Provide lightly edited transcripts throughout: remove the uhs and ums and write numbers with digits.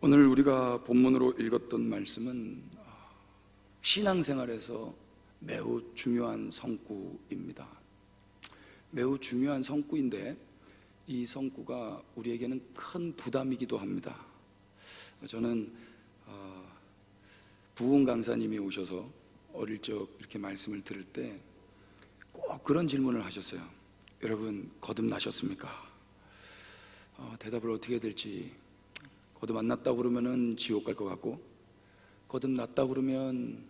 오늘 우리가 본문으로 읽었던 말씀은 신앙생활에서 매우 중요한 성구입니다. 매우 중요한 성구인데 이 성구가 우리에게는 큰 부담이기도 합니다. 저는 부흥 강사님이 오셔서 어릴 적 이렇게 말씀을 들을 때 꼭 그런 질문을 하셨어요. 여러분 거듭나셨습니까? 대답을 어떻게 해야 될지, 거듭 안 났다고 그러면은 지옥 갈 것 같고, 거듭났다고 그러면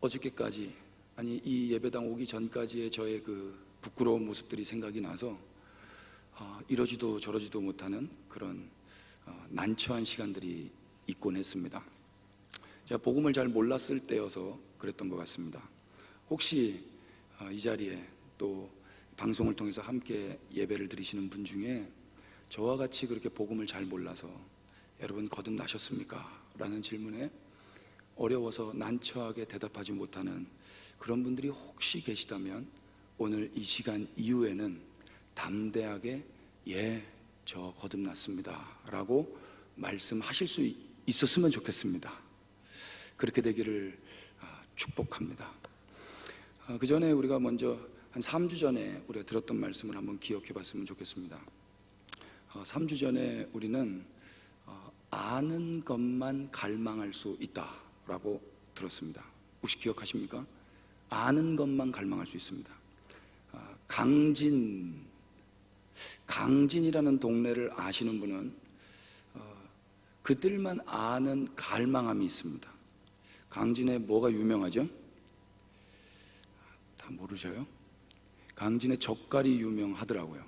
어저께까지, 아니 이 예배당 오기 전까지의 저의 그 부끄러운 모습들이 생각이 나서 이러지도 저러지도 못하는 그런 난처한 시간들이 있곤 했습니다. 제가 복음을 잘 몰랐을 때여서 그랬던 것 같습니다. 혹시 이 자리에 또 방송을 통해서 함께 예배를 드리시는 분 중에 저와 같이 그렇게 복음을 잘 몰라서 여러분 거듭나셨습니까? 라는 질문에 어려워서 난처하게 대답하지 못하는 그런 분들이 혹시 계시다면 오늘 이 시간 이후에는 담대하게 예, 저 거듭났습니다 라고 말씀하실 수 있었으면 좋겠습니다. 그렇게 되기를 축복합니다. 그 전에 우리가 먼저 한 3주 전에 우리가 들었던 말씀을 한번 기억해 봤으면 좋겠습니다. 3주 전에 우리는 아는 것만 갈망할 수 있다라고 들었습니다. 혹시 기억하십니까? 아는 것만 갈망할 수 있습니다. 강진이라는 동네를 아시는 분은 그들만 아는 갈망함이 있습니다. 강진에 뭐가 유명하죠? 다 모르셔요? 강진에 젓갈이 유명하더라고요.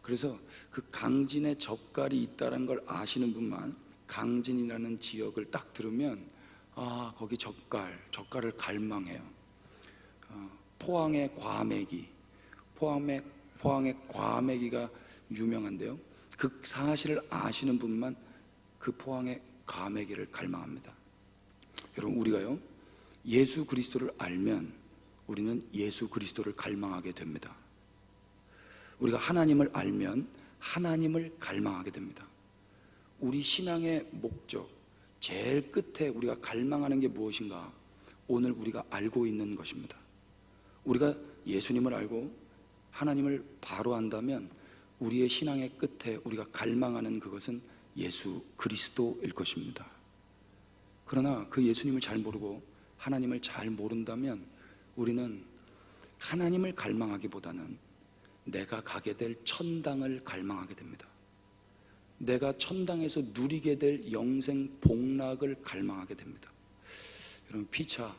그래서 그 강진에 젓갈이 있다는 걸 아시는 분만 강진이라는 지역을 딱 들으면 거기 젓갈을 갈망해요. 포항의 과메기가 유명한데요, 그 사실을 아시는 분만 그 포항의 과메기를 갈망합니다. 여러분, 우리가요 예수 그리스도를 알면 우리는 예수 그리스도를 갈망하게 됩니다. 우리가 하나님을 알면 하나님을 갈망하게 됩니다. 우리 신앙의 목적, 제일 끝에 우리가 갈망하는 게 무엇인가? 오늘 우리가 알고 있는 것입니다. 우리가 예수님을 알고 하나님을 바로 안다면 우리의 신앙의 끝에 우리가 갈망하는 그것은 예수 그리스도일 것입니다. 그러나 그 예수님을 잘 모르고 하나님을 잘 모른다면 우리는 하나님을 갈망하기보다는 내가 가게 될 천당을 갈망하게 됩니다. 내가 천당에서 누리게 될 영생 복락을 갈망하게 됩니다. 여러분, 피차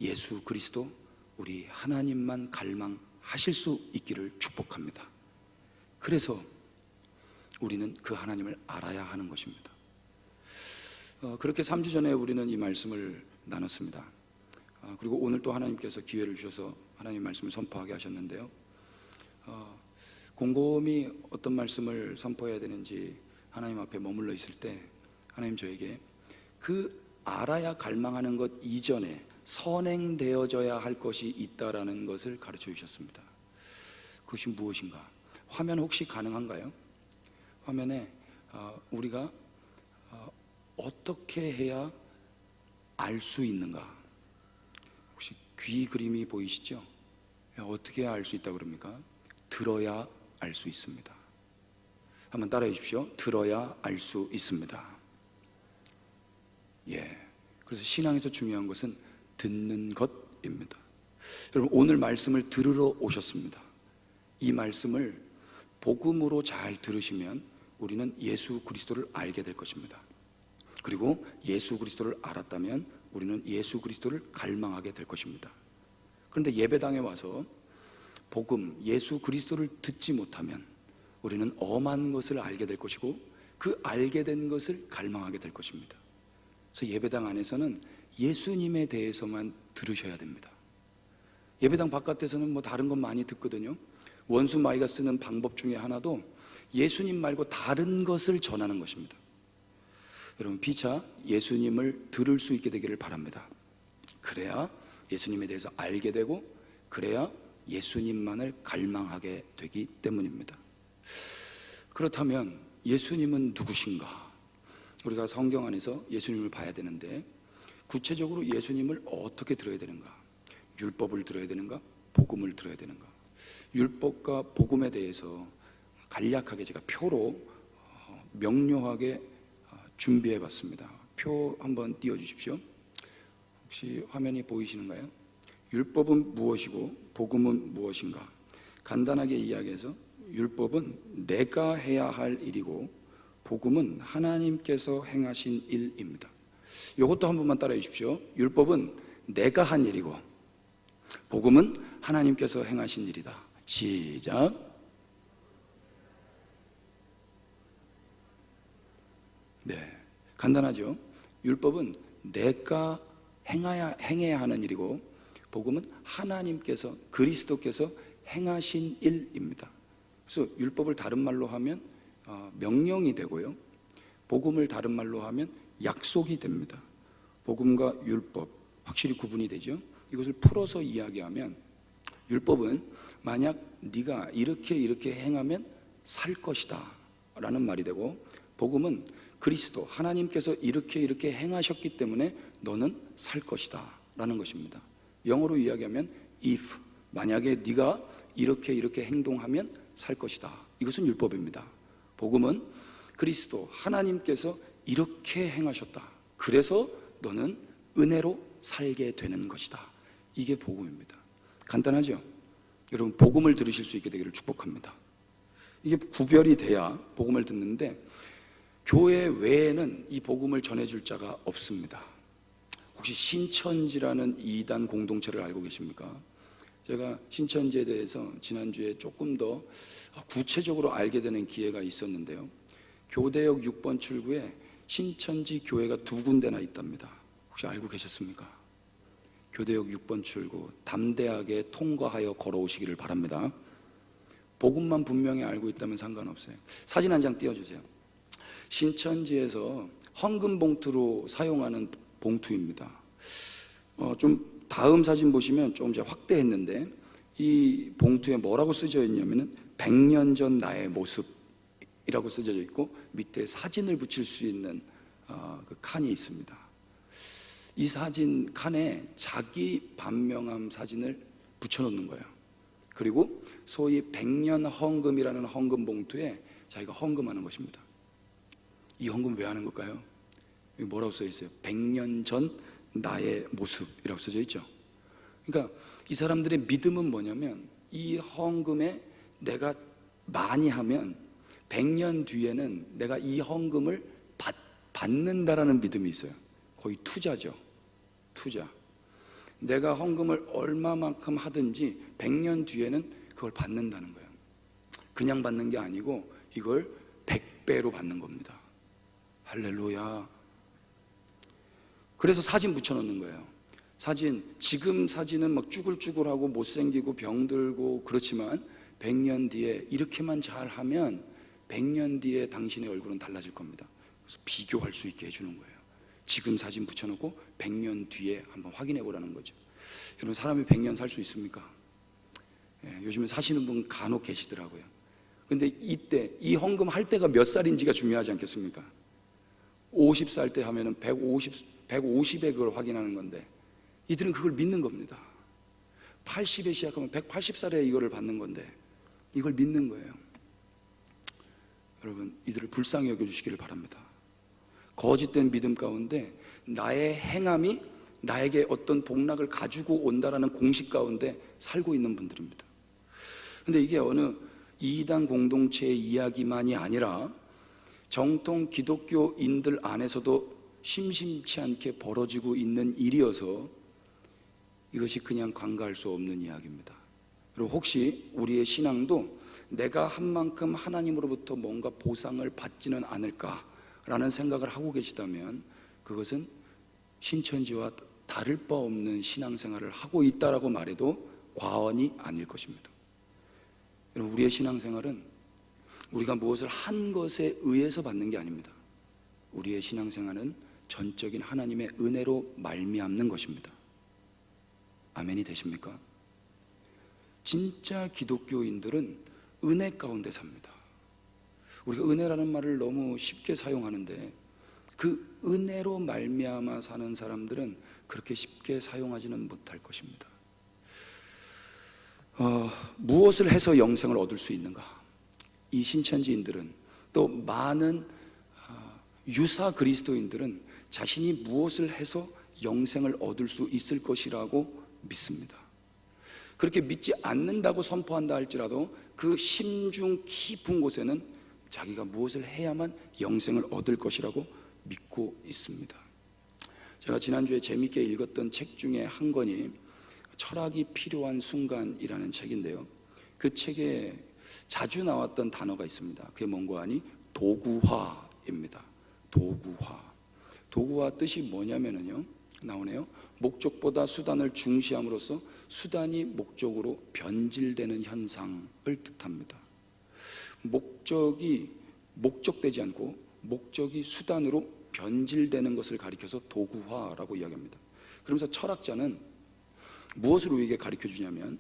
예수 그리스도, 우리 하나님만 갈망하실 수 있기를 축복합니다. 그래서 우리는 그 하나님을 알아야 하는 것입니다. 그렇게 3주 전에 우리는 이 말씀을 나눴습니다. 그리고 오늘 또 하나님께서 기회를 주셔서 하나님 말씀을 선포하게 하셨는데요, 곰곰이 어떤 말씀을 선포해야 되는지 하나님 앞에 머물러 있을 때 하나님 저에게 그 알아야 갈망하는 것 이전에 선행되어져야 할 것이 있다라는 것을 가르쳐 주셨습니다. 그것이 무엇인가? 화면 혹시 가능한가요? 화면에 우리가 어떻게 해야 알 수 있는가? 혹시 귀 그림이 보이시죠? 어떻게 해야 알 수 있다고 그럽니까? 들어야 알 수 있습니다. 한번 따라해 주십시오. 들어야 알 수 있습니다. 그래서 신앙에서 중요한 것은 듣는 것입니다. 여러분, 오늘 말씀을 들으러 오셨습니다. 이 말씀을 복음으로 잘 들으시면 우리는 예수 그리스도를 알게 될 것입니다. 그리고 예수 그리스도를 알았다면 우리는 예수 그리스도를 갈망하게 될 것입니다. 그런데 예배당에 와서 복음, 예수 그리스도를 듣지 못하면 우리는 엄한 것을 알게 될 것이고 그 알게 된 것을 갈망하게 될 것입니다. 그래서 예배당 안에서는 예수님에 대해서만 들으셔야 됩니다. 예배당 바깥에서는 뭐 다른 건 많이 듣거든요. 원수 마귀가 쓰는 방법 중에 하나도 예수님 말고 다른 것을 전하는 것입니다. 여러분, 피차 예수님을 들을 수 있게 되기를 바랍니다. 그래야 예수님에 대해서 알게 되고 그래야 예수님만을 갈망하게 되기 때문입니다. 그렇다면 예수님은 누구신가? 우리가 성경 안에서 예수님을 봐야 되는데 구체적으로 예수님을 어떻게 들어야 되는가? 율법을 들어야 되는가? 복음을 들어야 되는가? 율법과 복음에 대해서 간략하게 제가 표로 명료하게 준비해 봤습니다. 표 한번 띄워 주십시오. 혹시 화면이 보이시는가요? 율법은 무엇이고 복음은 무엇인가? 간단하게 이야기해서 율법은 내가 해야 할 일이고 복음은 하나님께서 행하신 일입니다. 이것도 한 번만 따라해 주십시오. 율법은 내가 한 일이고 복음은 하나님께서 행하신 일이다. 시작. 네, 간단하죠. 율법은 내가 행해야 하는 일이고 복음은 하나님께서 그리스도께서 행하신 일입니다. 그래서 율법을 다른 말로 하면 명령이 되고요, 복음을 다른 말로 하면 약속이 됩니다. 복음과 율법 확실히 구분이 되죠. 이것을 풀어서 이야기하면 율법은 만약 네가 이렇게 행하면 살 것이다 라는 말이 되고, 복음은 그리스도 하나님께서 이렇게 행하셨기 때문에 너는 살 것이다 라는 것입니다. 영어로 이야기하면 if, 만약에 네가 이렇게 행동하면 살 것이다. 이것은 율법입니다. 복음은 그리스도 하나님께서 이렇게 행하셨다, 그래서 너는 은혜로 살게 되는 것이다. 이게 복음입니다. 간단하죠? 여러분, 복음을 들으실 수 있게 되기를 축복합니다. 이게 구별이 돼야 복음을 듣는데 교회 외에는 이 복음을 전해줄 자가 없습니다. 혹시 신천지라는 이단 공동체를 알고 계십니까? 제가 신천지에 대해서 지난주에 조금 더 구체적으로 알게 되는 기회가 있었는데요, 교대역 6번 출구에 신천지 교회가 2군데나 있답니다. 혹시 알고 계셨습니까? 교대역 6번 출구 담대하게 통과하여 걸어오시기를 바랍니다. 복음만 분명히 알고 있다면 상관없어요. 사진 한 장 띄워주세요. 신천지에서 헌금 봉투로 사용하는 봉투입니다. 좀 다음 사진 보시면 조금 제가 확대했는데 이 봉투에 뭐라고 쓰여져 있냐면은 100년 전 나의 모습이라고 쓰여져 있고 밑에 사진을 붙일 수 있는 그 칸이 있습니다. 이 사진 칸에 자기 반명함 사진을 붙여놓는 거예요. 그리고 소위 100년 헌금이라는 헌금 봉투에 자기가 헌금하는 것입니다. 이 헌금 왜 하는 걸까요? 여기 뭐라고 써 있어요? 100년 전 나의 모습이라고 써져 있죠. 그러니까 이 사람들의 믿음은 뭐냐면 이 헌금에 내가 많이 하면 100년 뒤에는 내가 이 헌금을 받는다라는 믿음이 있어요. 거의 투자죠. 투자. 내가 헌금을 얼마만큼 하든지 100년 뒤에는 그걸 받는다는 거예요. 그냥 받는 게 아니고 이걸 100배로 받는 겁니다. 할렐루야. 그래서 사진 붙여놓는 거예요. 지금 사진은 막 쭈글쭈글하고 못생기고 병들고 그렇지만 100년 뒤에 이렇게만 잘하면 100년 뒤에 당신의 얼굴은 달라질 겁니다. 그래서 비교할 수 있게 해주는 거예요. 지금 사진 붙여놓고 100년 뒤에 한번 확인해 보라는 거죠. 여러분, 사람이 100년 살 수 있습니까? 요즘에 사시는 분 간혹 계시더라고요. 근데 이때 이 헌금 할 때가 몇 살인지가 중요하지 않겠습니까? 50살 때 하면은 150에 그걸 확인하는 건데 이들은 그걸 믿는 겁니다. 80에 시작하면 180살에 이거를 받는 건데 이걸 믿는 거예요. 여러분, 이들을 불쌍히 여겨주시기를 바랍니다. 거짓된 믿음 가운데 나의 행함이 나에게 어떤 복락을 가지고 온다라는 공식 가운데 살고 있는 분들입니다. 근데 이게 어느 이단 공동체의 이야기만이 아니라 정통 기독교인들 안에서도 심심치 않게 벌어지고 있는 일이어서 이것이 그냥 간과할 수 없는 이야기입니다. 그리고 혹시 우리의 신앙도 내가 한 만큼 하나님으로부터 뭔가 보상을 받지는 않을까라는 생각을 하고 계시다면 그것은 신천지와 다를 바 없는 신앙생활을 하고 있다라고 말해도 과언이 아닐 것입니다. 여러분, 우리의 신앙생활은 우리가 무엇을 한 것에 의해서 받는 게 아닙니다. 우리의 신앙생활은 전적인 하나님의 은혜로 말미암는 것입니다. 아멘이 되십니까? 진짜 기독교인들은 은혜 가운데 삽니다. 우리가 은혜라는 말을 너무 쉽게 사용하는데 그 은혜로 말미암아 사는 사람들은 그렇게 쉽게 사용하지는 못할 것입니다. 무엇을 해서 영생을 얻을 수 있는가? 이 신천지인들은, 또 많은 유사 그리스도인들은 자신이 무엇을 해서 영생을 얻을 수 있을 것이라고 믿습니다. 그렇게 믿지 않는다고 선포한다 할지라도 그 심중 깊은 곳에는 자기가 무엇을 해야만 영생을 얻을 것이라고 믿고 있습니다. 제가 지난주에 재미있게 읽었던 책 중에 한 권이 철학이 필요한 순간이라는 책인데요, 그 책에 자주 나왔던 단어가 있습니다. 그게 뭔가 하니 도구화입니다. 도구화 뜻이 뭐냐면요, 나오네요. 목적보다 수단을 중시함으로써 수단이 목적으로 변질되는 현상을 뜻합니다. 목적이 목적되지 않고 목적이 수단으로 변질되는 것을 가리켜서 도구화라고 이야기합니다. 그러면서 철학자는 무엇을 우리에게 가르쳐 주냐면,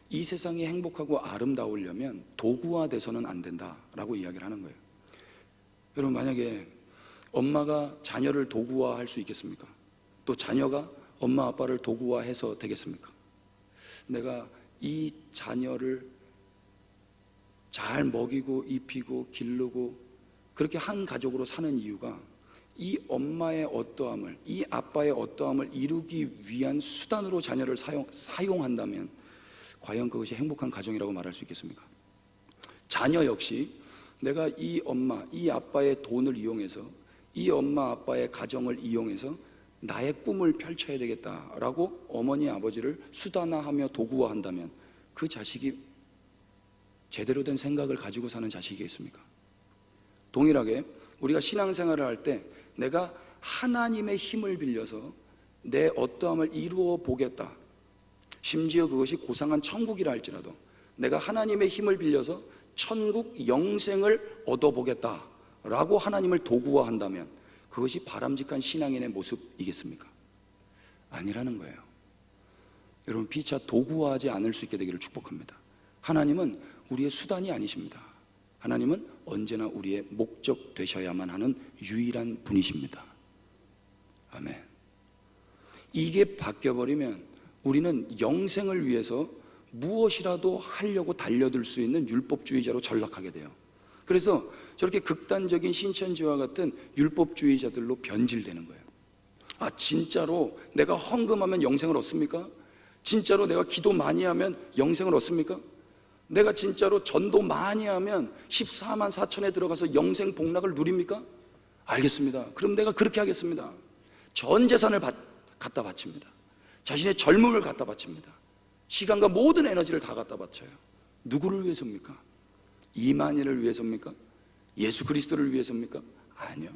이 세상이 행복하고 아름다우려면 도구화돼서는 안 된다라고 이야기를 하는 거예요. 여러분, 만약에 엄마가 자녀를 도구화할 수 있겠습니까? 또 자녀가 엄마 아빠를 도구화해서 되겠습니까? 내가 이 자녀를 잘 먹이고 입히고 기르고 그렇게 한 가족으로 사는 이유가 이 엄마의 어떠함을, 이 아빠의 어떠함을 이루기 위한 수단으로 자녀를 사용한다면 과연 그것이 행복한 가정이라고 말할 수 있겠습니까? 자녀 역시 내가 이 엄마, 이 아빠의 돈을 이용해서, 이 엄마 아빠의 가정을 이용해서 나의 꿈을 펼쳐야 되겠다라고 어머니 아버지를 수단화하며 도구화한다면 그 자식이 제대로 된 생각을 가지고 사는 자식이겠습니까? 동일하게 우리가 신앙생활을 할 때 내가 하나님의 힘을 빌려서 내 어떠함을 이루어 보겠다, 심지어 그것이 고상한 천국이라 할지라도 내가 하나님의 힘을 빌려서 천국 영생을 얻어보겠다라고 하나님을 도구화한다면 그것이 바람직한 신앙인의 모습이겠습니까? 아니라는 거예요. 여러분, 피차 도구화하지 않을 수 있게 되기를 축복합니다. 하나님은 우리의 수단이 아니십니다. 하나님은 언제나 우리의 목적 되셔야만 하는 유일한 분이십니다. 아멘. 이게 바뀌어버리면 우리는 영생을 위해서 무엇이라도 하려고 달려들 수 있는 율법주의자로 전락하게 돼요. 그래서 저렇게 극단적인 신천지와 같은 율법주의자들로 변질되는 거예요. 아, 진짜로 내가 헌금하면 영생을 얻습니까? 진짜로 내가 기도 많이 하면 영생을 얻습니까? 내가 진짜로 전도 많이 하면 14만 4천에 들어가서 영생 복락을 누립니까? 알겠습니다. 그럼 내가 그렇게 하겠습니다. 전 재산을 갖다 바칩니다. 자신의 젊음을 갖다 바칩니다. 시간과 모든 에너지를 다 갖다 바쳐요. 누구를 위해서입니까? 이만희를 위해서입니까? 예수 그리스도를 위해서입니까? 아니요,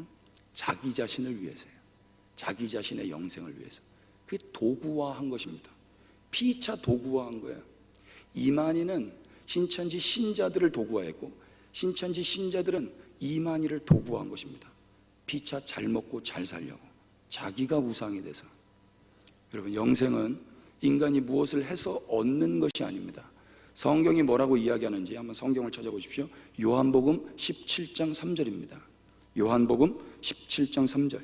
자기 자신을 위해서예요. 자기 자신의 영생을 위해서. 그게 도구화한 것입니다. 피차 도구화한 거예요. 이만희는 신천지 신자들을 도구화했고 신천지 신자들은 이만희를 도구화한 것입니다. 피차 잘 먹고 잘 살려고, 자기가 우상이 돼서. 여러분, 영생은 인간이 무엇을 해서 얻는 것이 아닙니다. 성경이 뭐라고 이야기하는지 한번 성경을 찾아보십시오. 요한복음 17장 3절입니다. 요한복음 17장 3절.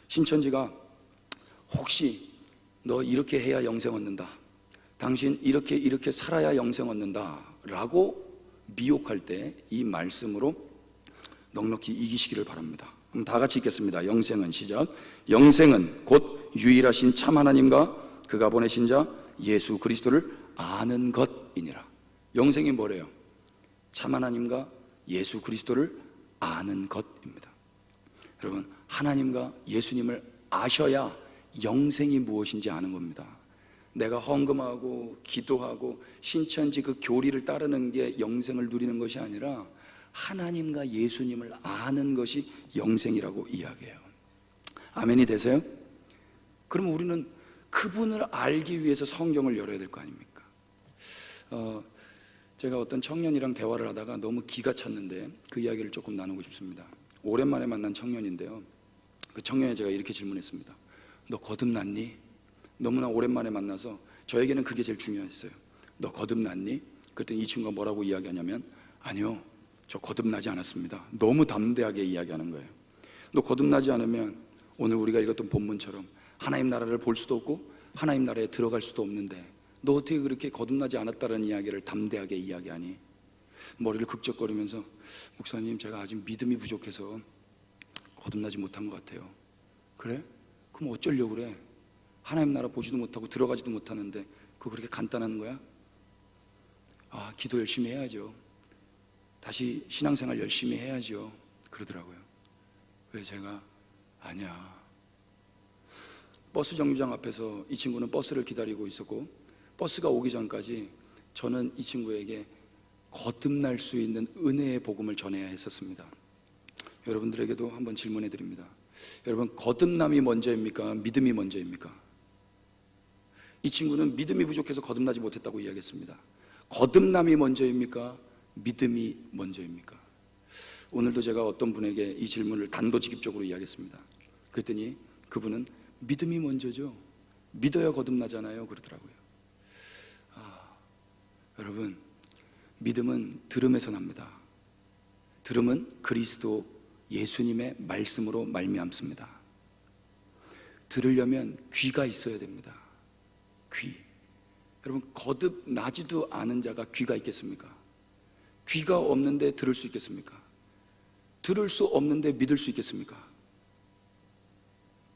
신천지가 혹시 너 이렇게 해야 영생 얻는다, 당신 이렇게 살아야 영생 얻는다 라고 미혹할 때 이 말씀으로 넉넉히 이기시기를 바랍니다. 그럼 다 같이 읽겠습니다. 영생은, 시작. 영생은 곧 유일하신 참 하나님과 그가 보내신 자 예수 그리스도를 아는 것이니라. 영생이 뭐래요? 참 하나님과 예수 그리스도를 아는 것입니다. 여러분, 하나님과 예수님을 아셔야 영생이 무엇인지 아는 겁니다. 내가 헌금하고 기도하고 신천지 그 교리를 따르는 게 영생을 누리는 것이 아니라 하나님과 예수님을 아는 것이 영생이라고 이야기해요. 아멘이 되세요? 그럼 우리는 그분을 알기 위해서 성경을 열어야 될 거 아닙니까? 제가 어떤 청년이랑 대화를 하다가 너무 기가 찼는데 그 이야기를 조금 나누고 싶습니다. 오랜만에 만난 청년인데요, 그 청년에 제가 이렇게 질문했습니다. 너 거듭났니? 너무나 오랜만에 만나서 저에게는 그게 제일 중요했어요. 너 거듭났니? 그랬더니 이 친구가 뭐라고 이야기하냐면, 아니요, 저 거듭나지 않았습니다. 너무 담대하게 이야기하는 거예요. 너 거듭나지 않으면 오늘 우리가 읽었던 본문처럼 하나님 나라를 볼 수도 없고 하나님 나라에 들어갈 수도 없는데 너 어떻게 그렇게 거듭나지 않았다는 이야기를 담대하게 이야기하니? 머리를 극적거리면서 목사님, 제가 아직 믿음이 부족해서 거듭나지 못한 것 같아요. 그래? 그럼 어쩌려고 그래? 하나님 나라 보지도 못하고 들어가지도 못하는데 그거 그렇게 간단한 거야? 아, 기도 열심히 해야죠. 다시 신앙생활 열심히 해야죠. 그러더라고요. 왜 제가 아니야. 버스 정류장 앞에서 이 친구는 버스를 기다리고 있었고 버스가 오기 전까지 저는 이 친구에게 거듭날 수 있는 은혜의 복음을 전해야 했었습니다. 여러분들에게도 한번 질문해 드립니다. 여러분, 거듭남이 먼저입니까? 믿음이 먼저입니까? 이 친구는 믿음이 부족해서 거듭나지 못했다고 이야기했습니다. 거듭남이 먼저입니까? 믿음이 먼저입니까? 오늘도 제가 어떤 분에게 이 질문을 단도직입적으로 이야기했습니다. 그랬더니 그분은 믿음이 먼저죠. 믿어야 거듭나잖아요. 그러더라고요. 여러분, 믿음은 들음에서 납니다. 들음은 그리스도 예수님의 말씀으로 말미암습니다. 들으려면 귀가 있어야 됩니다. 귀. 여러분, 거듭나지도 않은 자가 귀가 있겠습니까? 귀가 없는데 들을 수 있겠습니까? 들을 수 없는데 믿을 수 있겠습니까?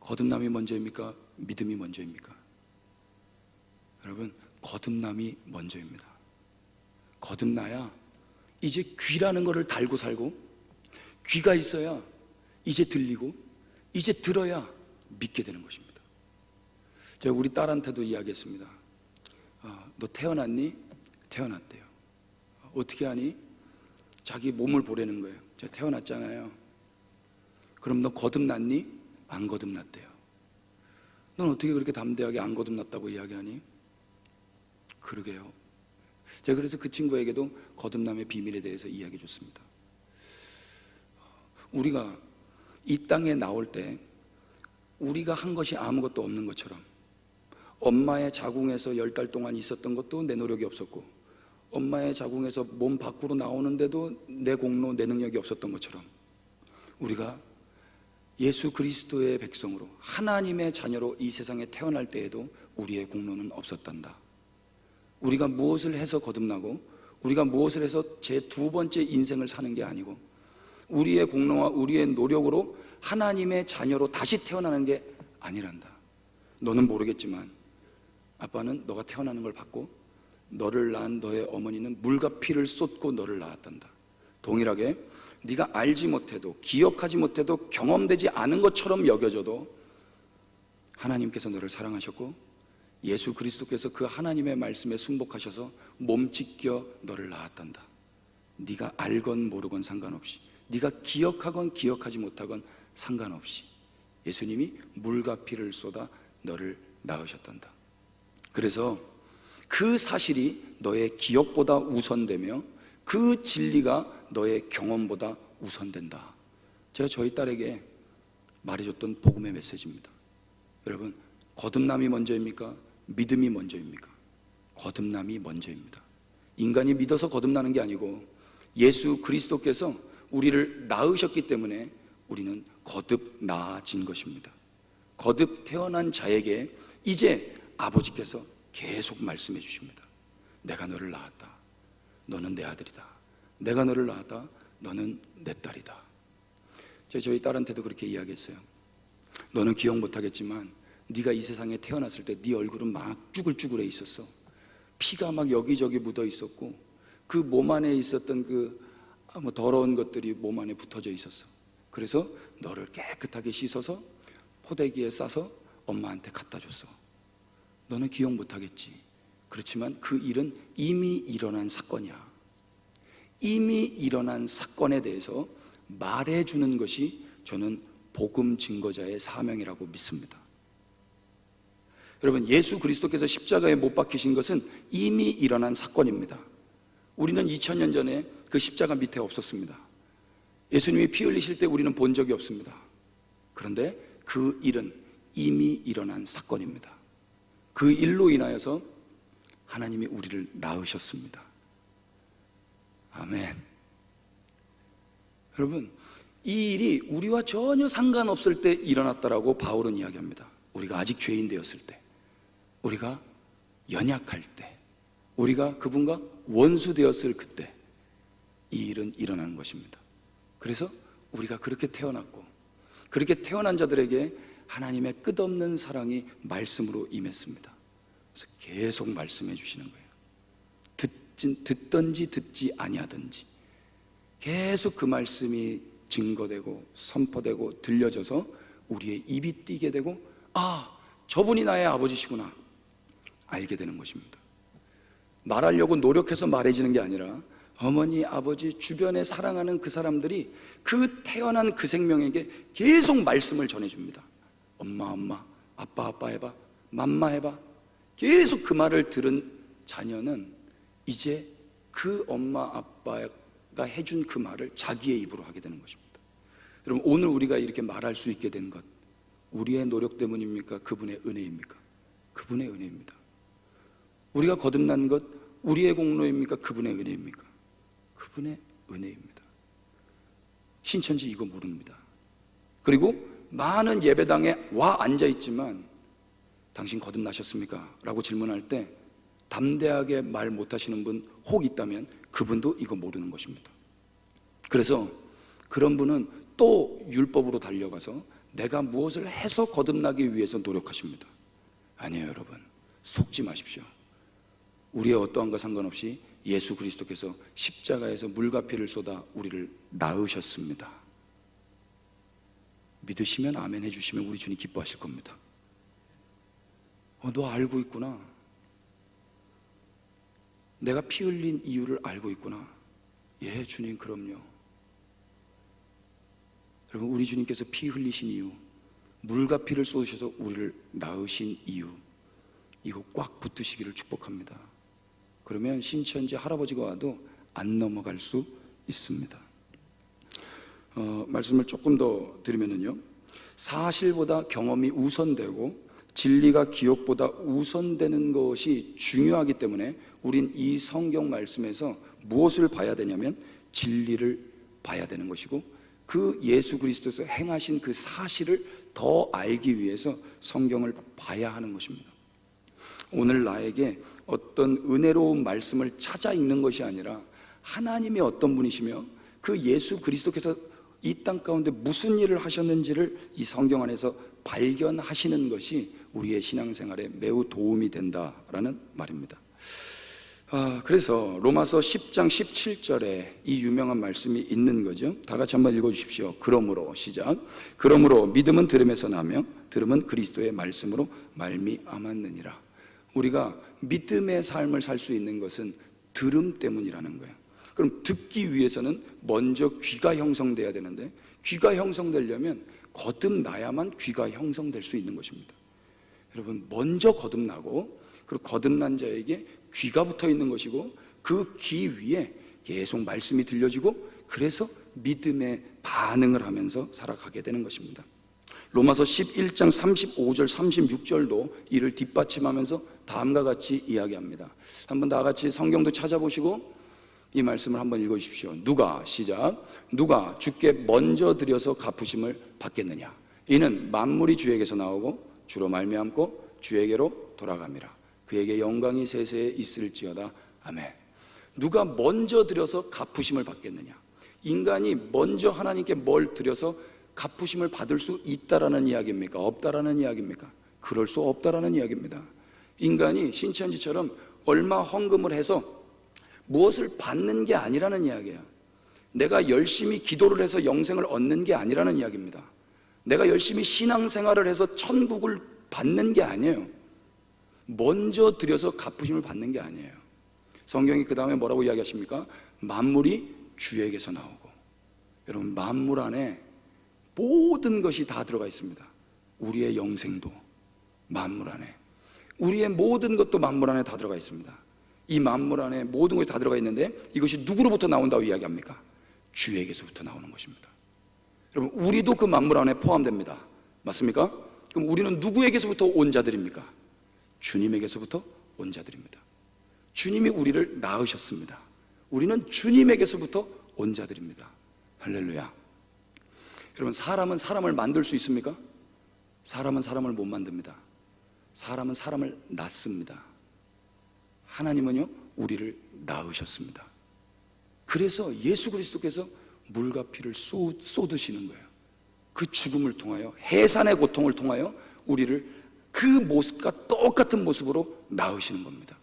거듭남이 먼저입니까? 믿음이 먼저입니까? 여러분, 거듭남이 먼저입니다. 거듭나야 이제 귀라는 것을 달고 살고, 귀가 있어야 이제 들리고, 이제 들어야 믿게 되는 것입니다. 제가 우리 딸한테도 이야기했습니다. 너 태어났니? 태어났대요. 어떻게 하니? 자기 몸을 보라는 거예요. 제가 태어났잖아요. 그럼 너 거듭났니? 안 거듭났대요. 넌 어떻게 그렇게 담대하게 안 거듭났다고 이야기하니? 그러게요. 제가 그래서 그 친구에게도 거듭남의 비밀에 대해서 이야기해 줬습니다. 우리가 이 땅에 나올 때 우리가 한 것이 아무것도 없는 것처럼, 엄마의 자궁에서 10달 동안 있었던 것도 내 노력이 없었고, 엄마의 자궁에서 몸 밖으로 나오는데도 내 공로, 내 능력이 없었던 것처럼, 우리가 예수 그리스도의 백성으로, 하나님의 자녀로 이 세상에 태어날 때에도 우리의 공로는 없었단다. 우리가 무엇을 해서 거듭나고, 우리가 무엇을 해서 제 두 번째 인생을 사는 게 아니고, 우리의 공로와 우리의 노력으로 하나님의 자녀로 다시 태어나는 게 아니란다. 너는 모르겠지만 아빠는 너가 태어나는 걸 봤고, 너를 낳은 너의 어머니는 물과 피를 쏟고 너를 낳았단다. 동일하게 네가 알지 못해도, 기억하지 못해도, 경험되지 않은 것처럼 여겨져도 하나님께서 너를 사랑하셨고, 예수 그리스도께서 그 하나님의 말씀에 순복하셔서 몸짓겨 너를 낳았단다. 네가 알건 모르건 상관없이, 네가 기억하건 기억하지 못하건 상관없이 예수님이 물과 피를 쏟아 너를 낳으셨단다. 그래서 그 사실이 너의 기억보다 우선되며 그 진리가 너의 경험보다 우선된다. 제가 저희 딸에게 말해줬던 복음의 메시지입니다. 여러분, 거듭남이 먼저입니까? 믿음이 먼저입니까? 거듭남이 먼저입니다. 인간이 믿어서 거듭나는 게 아니고 예수 그리스도께서 우리를 낳으셨기 때문에 우리는 거듭 나아진 것입니다. 거듭 태어난 자에게 이제 아버지께서 계속 말씀해 주십니다. 내가 너를 낳았다. 너는 내 아들이다. 내가 너를 낳았다. 너는 내 딸이다. 제가 저희 딸한테도 그렇게 이야기했어요. 너는 기억 못하겠지만 네가 이 세상에 태어났을 때 네 얼굴은 막 쭈글쭈글해 있었어. 피가 막 여기저기 묻어 있었고, 그 몸 안에 있었던 그 더러운 것들이 몸 안에 붙어져 있었어. 그래서 너를 깨끗하게 씻어서 포대기에 싸서 엄마한테 갖다 줬어. 너는 기억 못하겠지. 그렇지만 그 일은 이미 일어난 사건이야. 이미 일어난 사건에 대해서 말해주는 것이 저는 복음 증거자의 사명이라고 믿습니다. 여러분, 예수 그리스도께서 십자가에 못 박히신 것은 이미 일어난 사건입니다. 우리는 2000년 전에 그 십자가 밑에 없었습니다. 예수님이 피 흘리실 때 우리는 본 적이 없습니다. 그런데 그 일은 이미 일어난 사건입니다. 그 일로 인하여서 하나님이 우리를 낳으셨습니다. 아멘. 여러분, 이 일이 우리와 전혀 상관없을 때 일어났다라고 바울은 이야기합니다. 우리가 아직 죄인 되었을 때, 우리가 연약할 때, 우리가 그분과 원수 되었을 그때 이 일은 일어나는 것입니다. 그래서 우리가 그렇게 태어났고, 그렇게 태어난 자들에게 하나님의 끝없는 사랑이 말씀으로 임했습니다. 그래서 계속 말씀해 주시는 거예요. 듣든지 듣지 아니하든지 계속 그 말씀이 증거되고 선포되고 들려져서 우리의 입이 띄게 되고, 아, 저분이 나의 아버지시구나 알게 되는 것입니다. 말하려고 노력해서 말해지는 게 아니라 어머니, 아버지, 주변에 사랑하는 그 사람들이 그 태어난 그 생명에게 계속 말씀을 전해줍니다. 엄마, 엄마, 아빠, 아빠 해봐, 맘마 해봐. 계속 그 말을 들은 자녀는 이제 그 엄마, 아빠가 해준 그 말을 자기의 입으로 하게 되는 것입니다. 여러분, 오늘 우리가 이렇게 말할 수 있게 된 것, 우리의 노력 때문입니까? 그분의 은혜입니까? 그분의 은혜입니다. 우리가 거듭난 것, 우리의 공로입니까? 그분의 은혜입니까? 그분의 은혜입니다. 신천지 이거 모릅니다. 그리고 많은 예배당에 와 앉아있지만 당신 거듭나셨습니까? 라고 질문할 때 담대하게 말 못하시는 분 혹 있다면 그분도 이거 모르는 것입니다. 그래서 그런 분은 또 율법으로 달려가서 내가 무엇을 해서 거듭나기 위해서 노력하십니다. 아니에요, 여러분. 속지 마십시오. 우리의 어떠한과 상관없이 예수 그리스도께서 십자가에서 물과 피를 쏟아 우리를 낳으셨습니다. 믿으시면 아멘 해주시면 우리 주님 기뻐하실 겁니다. 너 알고 있구나. 내가 피 흘린 이유를 알고 있구나. 예, 주님, 그럼요. 여러분, 우리 주님께서 피 흘리신 이유, 물과 피를 쏟으셔서 우리를 낳으신 이유, 이거 꽉 붙드시기를 축복합니다. 그러면 신천지 할아버지가 와도 안 넘어갈 수 있습니다. 말씀을 조금 더 드리면요, 사실보다 경험이 우선되고 진리가 기억보다 우선되는 것이 중요하기 때문에 우린 이 성경 말씀에서 무엇을 봐야 되냐면 진리를 봐야 되는 것이고, 그 예수 그리스도에서 행하신 그 사실을 더 알기 위해서 성경을 봐야 하는 것입니다. 오늘 나에게 어떤 은혜로운 말씀을 찾아 읽는 것이 아니라 하나님이 어떤 분이시며 그 예수 그리스도께서 이 땅 가운데 무슨 일을 하셨는지를 이 성경 안에서 발견하시는 것이 우리의 신앙생활에 매우 도움이 된다라는 말입니다. 그래서 로마서 10장 17절에 이 유명한 말씀이 있는 거죠. 다 같이 한번 읽어주십시오. 그러므로, 시작. 그러므로 믿음은 들음에서 나며 들음은 그리스도의 말씀으로 말미암았느니라. 우리가 믿음의 삶을 살 수 있는 것은 들음 때문이라는 거예요. 그럼 듣기 위해서는 먼저 귀가 형성돼야 되는데, 귀가 형성되려면 거듭나야만 귀가 형성될 수 있는 것입니다. 여러분, 먼저 거듭나고, 그리고 거듭난 자에게 귀가 붙어 있는 것이고, 그 귀 위에 계속 말씀이 들려지고, 그래서 믿음의 반응을 하면서 살아가게 되는 것입니다. 로마서 11장 35절 36절도 이를 뒷받침하면서 다음과 같이 이야기합니다. 한번 다 같이 성경도 찾아보시고 이 말씀을 한번 읽어주십시오. 누가, 시작. 누가 주께 먼저 드려서 갚으심을 받겠느냐? 이는 만물이 주에게서 나오고 주로 말미암고 주에게로 돌아갑니다. 그에게 영광이 세세에 있을지어다. 아멘. 누가 먼저 드려서 갚으심을 받겠느냐? 인간이 먼저 하나님께 뭘 드려서 갚으심을 받을 수 있다라는 이야기입니까? 없다라는 이야기입니까? 그럴 수 없다라는 이야기입니다. 인간이 신천지처럼 얼마 헌금을 해서 무엇을 받는 게 아니라는 이야기예요. 내가 열심히 기도를 해서 영생을 얻는 게 아니라는 이야기입니다. 내가 열심히 신앙생활을 해서 천국을 받는 게 아니에요. 먼저 드려서 갚으심을 받는 게 아니에요. 성경이 그 다음에 뭐라고 이야기하십니까? 만물이 주에게서 나오고. 여러분, 만물 안에 모든 것이 다 들어가 있습니다. 우리의 영생도 만물 안에, 우리의 모든 것도 만물 안에 다 들어가 있습니다. 이 만물 안에 모든 것이 다 들어가 있는데 이것이 누구로부터 나온다고 이야기합니까? 주에게서부터 나오는 것입니다. 여러분, 우리도 그 만물 안에 포함됩니다. 맞습니까? 그럼 우리는 누구에게서부터 온 자들입니까? 주님에게서부터 온 자들입니다. 주님이 우리를 낳으셨습니다. 우리는 주님에게서부터 온 자들입니다. 할렐루야. 여러분, 사람은 사람을 만들 수 있습니까? 사람은 사람을 못 만듭니다. 사람은 사람을 낳습니다. 하나님은요, 우리를 낳으셨습니다. 그래서 예수 그리스도께서 물과 피를 쏟으시는 거예요. 그 죽음을 통하여, 해산의 고통을 통하여 우리를 그 모습과 똑같은 모습으로 낳으시는 겁니다.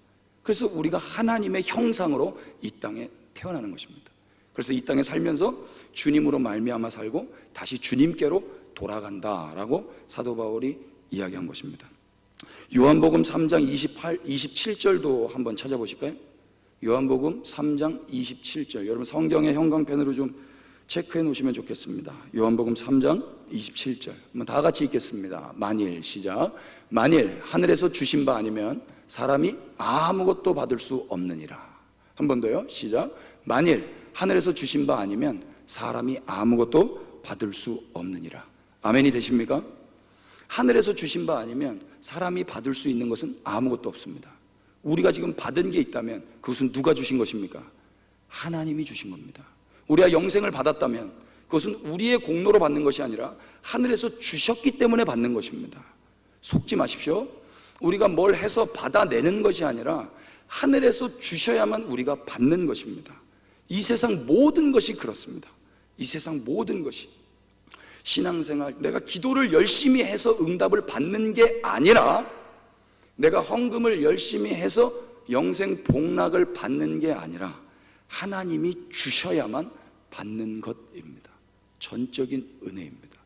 그래서 우리가 하나님의 형상으로 이 땅에 태어나는 것입니다. 그래서 이 땅에 살면서 주님으로 말미암아 살고 다시 주님께로 돌아간다라고 사도 바울이 이야기한 것입니다. 요한복음 3장 27절도 한번 찾아보실까요? 요한복음 3장 27절. 여러분 성경의 형광펜으로 좀 체크해 놓으시면 좋겠습니다. 요한복음 3장 27절. 한번 다 같이 읽겠습니다. 만일, 시작. 만일 하늘에서 주신 바 아니면 사람이 아무것도 받을 수 없느니라. 한 번 더요. 시작. 만일 하늘에서 주신 바 아니면 사람이 아무것도 받을 수 없느니라. 아멘이 되십니까? 하늘에서 주신 바 아니면 사람이 받을 수 있는 것은 아무것도 없습니다. 우리가 지금 받은 게 있다면 그것은 누가 주신 것입니까? 하나님이 주신 겁니다. 우리가 영생을 받았다면 그것은 우리의 공로로 받는 것이 아니라 하늘에서 주셨기 때문에 받는 것입니다. 속지 마십시오. 우리가 뭘 해서 받아내는 것이 아니라 하늘에서 주셔야만 우리가 받는 것입니다. 이 세상 모든 것이 그렇습니다. 이 세상 모든 것이. 신앙생활, 내가 기도를 열심히 해서 응답을 받는 게 아니라, 내가 헌금을 열심히 해서 영생 복락을 받는 게 아니라 하나님이 주셔야만 받는 것입니다. 전적인 은혜입니다.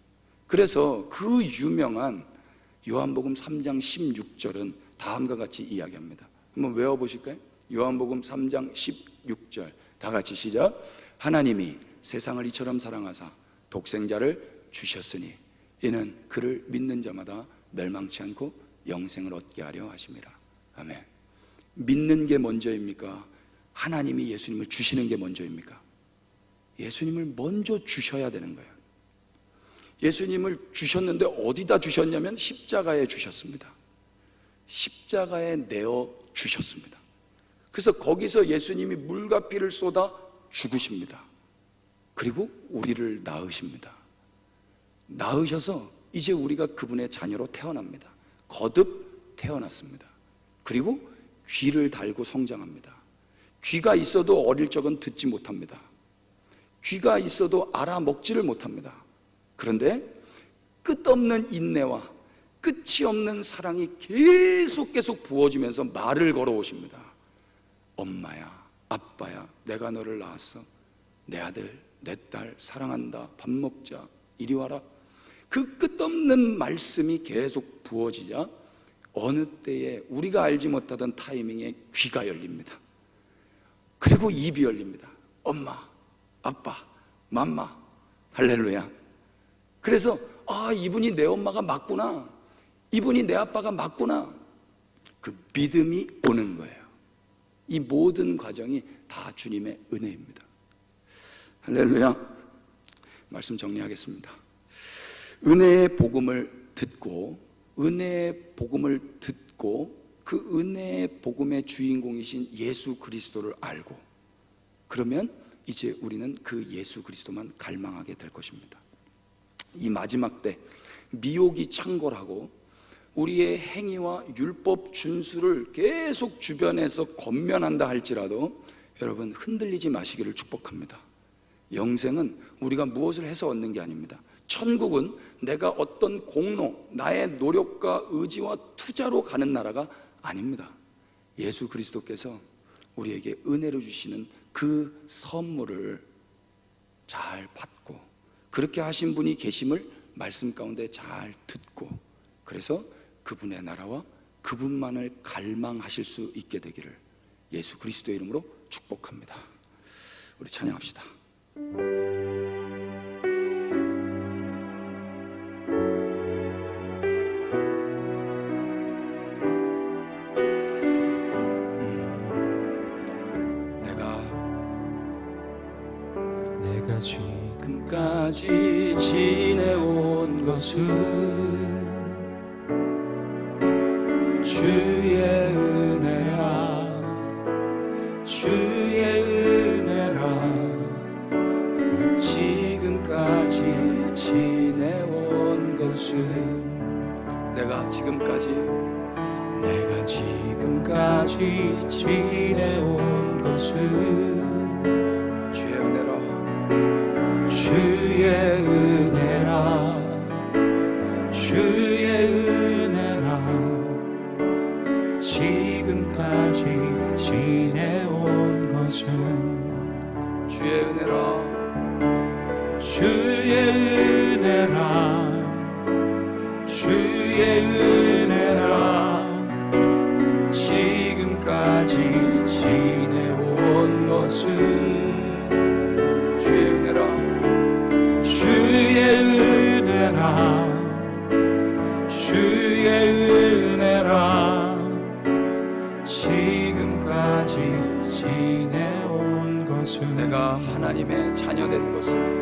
그래서 그 유명한 요한복음 3장 16절은 다음과 같이 이야기합니다. 한번 외워보실까요? 요한복음 3장 16절 다 같이 시작. 하나님이 세상을 이처럼 사랑하사 독생자를 주셨으니 이는 그를 믿는 자마다 멸망치 않고 영생을 얻게 하려 하심이라. 아멘. 믿는 게 먼저입니까? 하나님이 예수님을 주시는 게 먼저입니까? 예수님을 먼저 주셔야 되는 거예요. 예수님을 주셨는데 어디다 주셨냐면 십자가에 주셨습니다. 십자가에 내어 주셨습니다. 그래서 거기서 예수님이 물과 피를 쏟아 죽으십니다. 그리고 우리를 낳으십니다. 낳으셔서 이제 우리가 그분의 자녀로 태어납니다. 거듭 태어났습니다. 그리고 귀를 달고 성장합니다. 귀가 있어도 어릴 적은 듣지 못합니다. 귀가 있어도 알아먹지를 못합니다. 그런데 끝없는 인내와 끝이 없는 사랑이 계속 부어지면서 말을 걸어오십니다. 엄마야, 아빠야, 내가 너를 낳았어. 내 아들, 내 딸 사랑한다. 밥 먹자. 이리 와라. 그 끝없는 말씀이 계속 부어지자 어느 때에 우리가 알지 못하던 타이밍에 귀가 열립니다. 그리고 입이 열립니다. 엄마, 아빠, 맘마. 할렐루야. 그래서 이분이 내 엄마가 맞구나, 이분이 내 아빠가 맞구나, 그 믿음이 오는 거예요. 이 모든 과정이 다 주님의 은혜입니다. 할렐루야. 말씀 정리하겠습니다. 은혜의 복음을 듣고 그 은혜의 복음의 주인공이신 예수 그리스도를 알고, 그러면 이제 우리는 그 예수 그리스도만 갈망하게 될 것입니다. 이 마지막 때 미혹이 창궐하고 우리의 행위와 율법 준수를 계속 주변에서 권면한다 할지라도 여러분 흔들리지 마시기를 축복합니다. 영생은 우리가 무엇을 해서 얻는 게 아닙니다. 천국은 내가 어떤 공로, 나의 노력과 의지와 투자로 가는 나라가 아닙니다. 예수 그리스도께서 우리에게 은혜로 주시는 그 선물을 잘 받고, 그렇게 하신 분이 계심을 말씀 가운데 잘 듣고, 그래서 그분의 나라와 그분만을 갈망하실 수 있게 되기를 예수 그리스도의 이름으로 축복합니다. 우리 찬양합시다. 내가 지금까지 지내온 것은 주의 은혜라, 주의 은혜라. 곳은 내가 지금까지 지내온 것은 주의 은혜라 주의 은혜라 지금까지 지내온 것은 주의 은혜라 지금까지 지내온 것은 주의 은혜라 지금까지 지내온 것은 내가 하나님의 자녀된 것을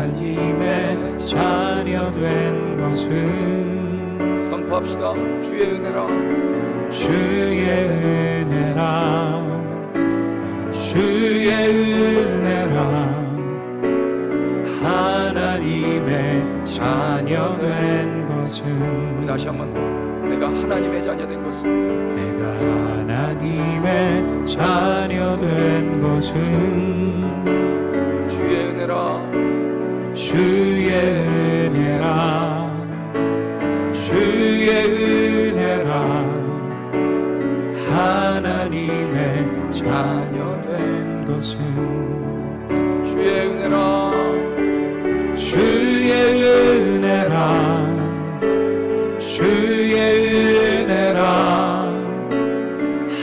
하나님의 자녀된 것은 선포합시다. 주의 은혜라 하나님의 자녀된 것은 다시 한번 내가 하나님의 자녀된 것을 하나님의 자녀된 것은 주의 은혜라 하나님의 자녀된 것은 주의 은혜라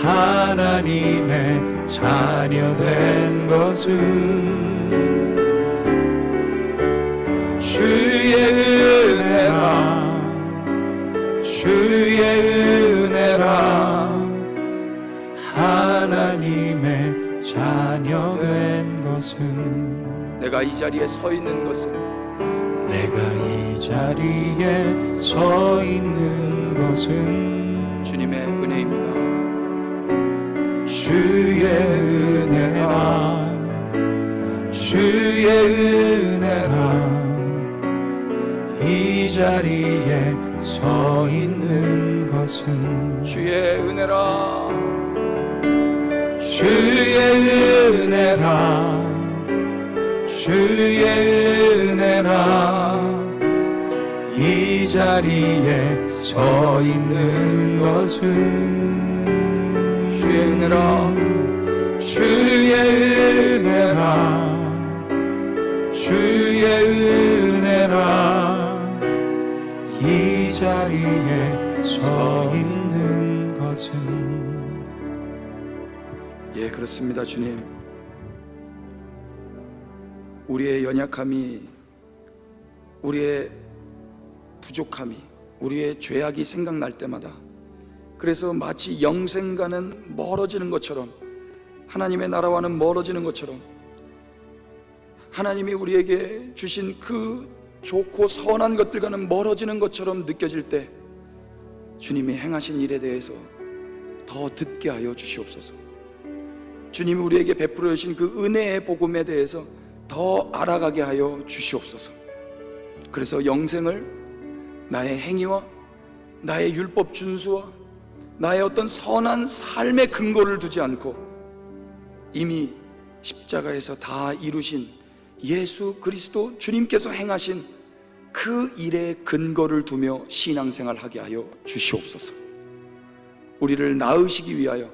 하나님의 자녀된 것은 주의 은혜라 하나님의 자녀된 것은 내가 이 자리에 서 있는 것은 주님의 은혜입니다. 주의 은혜라 이 자리에 서 있는 것은 주의 은혜라 이 자리에 서 있는 것은 주의 은혜라 이 자리에 서 있는 것은 예, 그렇습니다. 주님, 우리의 연약함이, 우리의 부족함이, 우리의 죄악이 생각날 때마다 그래서 마치 영생과는 멀어지는 것처럼, 하나님의 나라와는 멀어지는 것처럼, 하나님이 우리에게 주신 그 좋고 선한 것들과는 멀어지는 것처럼 느껴질 때 주님이 행하신 일에 대해서 더 듣게 하여 주시옵소서. 주님이 우리에게 베풀어 주신 그 은혜의 복음에 대해서 더 알아가게 하여 주시옵소서. 그래서 영생을 나의 행위와 나의 율법 준수와 나의 어떤 선한 삶의 근거를 두지 않고 이미 십자가에서 다 이루신 예수 그리스도 주님께서 행하신 그 일의 근거를 두며 신앙생활하게 하여 주시옵소서. 우리를 낳으시기 위하여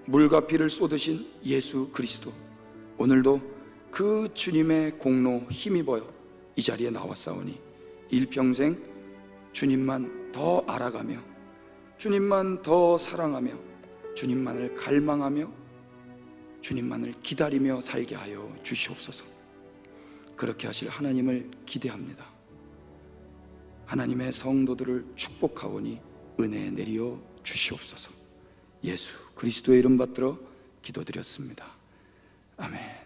물과 피를 쏟으신 예수 그리스도, 오늘도 그 주님의 공로 힘입어요 이 자리에 나왔사오니 일평생 주님만 더 알아가며 주님만 더 사랑하며 주님만을 갈망하며 주님만을 기다리며 살게 하여 주시옵소서. 그렇게 하실 하나님을 기대합니다. 하나님의 성도들을 축복하오니 은혜 내리어 주시옵소서. 예수 그리스도의 이름 받들어 기도드렸습니다. 아멘.